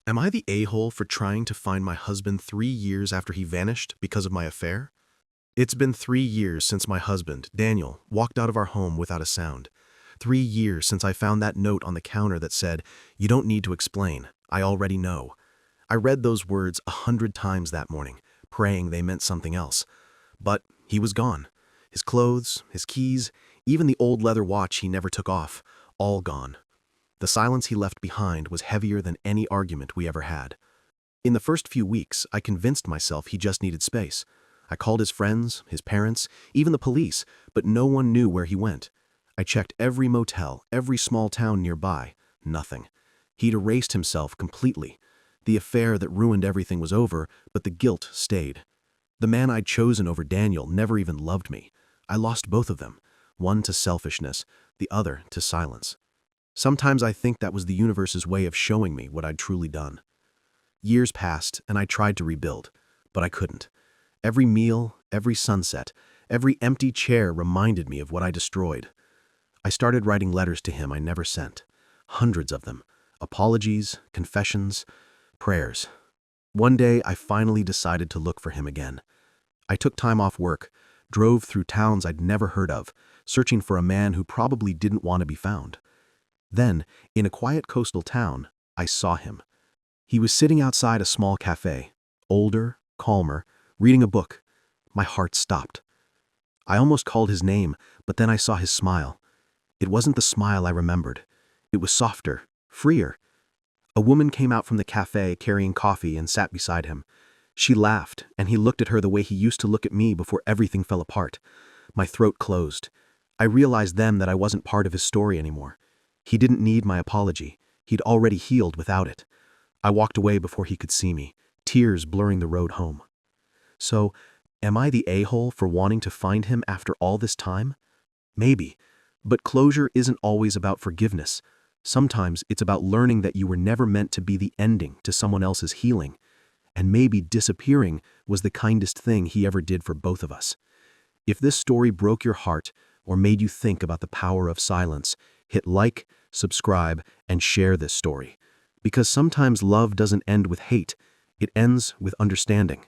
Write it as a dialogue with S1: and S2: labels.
S1: Am I the a-hole for trying to find my husband 3 years after he vanished because of my affair? It's been 3 years since my husband, Daniel, walked out of our home without a sound. 3 years since I found that note on the counter that said, "You don't need to explain. I already know." I read those words 100 times that morning, praying they meant something else. But he was gone. His clothes, his keys, even the old leather watch he never took off, all gone. The silence he left behind was heavier than any argument we ever had. In the first few weeks, I convinced myself he just needed space. I called his friends, his parents, even the police, but no one knew where he went. I checked every motel, every small town nearby. Nothing. He'd erased himself completely. The affair that ruined everything was over, but the guilt stayed. The man I'd chosen over Daniel never even loved me. I lost both of them, one to selfishness, the other to silence. Sometimes I think that was the universe's way of showing me what I'd truly done. Years passed, and I tried to rebuild, but I couldn't. Every meal, every sunset, every empty chair reminded me of what I destroyed. I started writing letters to him I never sent. Hundreds of them. Apologies, confessions, prayers. One day, I finally decided to look for him again. I took time off work, drove through towns I'd never heard of, searching for a man who probably didn't want to be found. Then, in a quiet coastal town, I saw him. He was sitting outside a small cafe, older, calmer, reading a book. My heart stopped. I almost called his name, but then I saw his smile. It wasn't the smile I remembered. It was softer, freer. A woman came out from the cafe carrying coffee and sat beside him. She laughed, and he looked at her the way he used to look at me before everything fell apart. My throat closed. I realized then that I wasn't part of his story anymore. He didn't need my apology. He'd already healed without it. I walked away before he could see me, tears blurring the road home. So, am I the a-hole for wanting to find him after all this time? Maybe, but closure isn't always about forgiveness. Sometimes it's about learning that you were never meant to be the ending to someone else's healing. And maybe disappearing was the kindest thing he ever did for both of us. If this story broke your heart or made you think about the power of silence, hit like, subscribe, and share this story. Because sometimes love doesn't end with hate, it ends with understanding.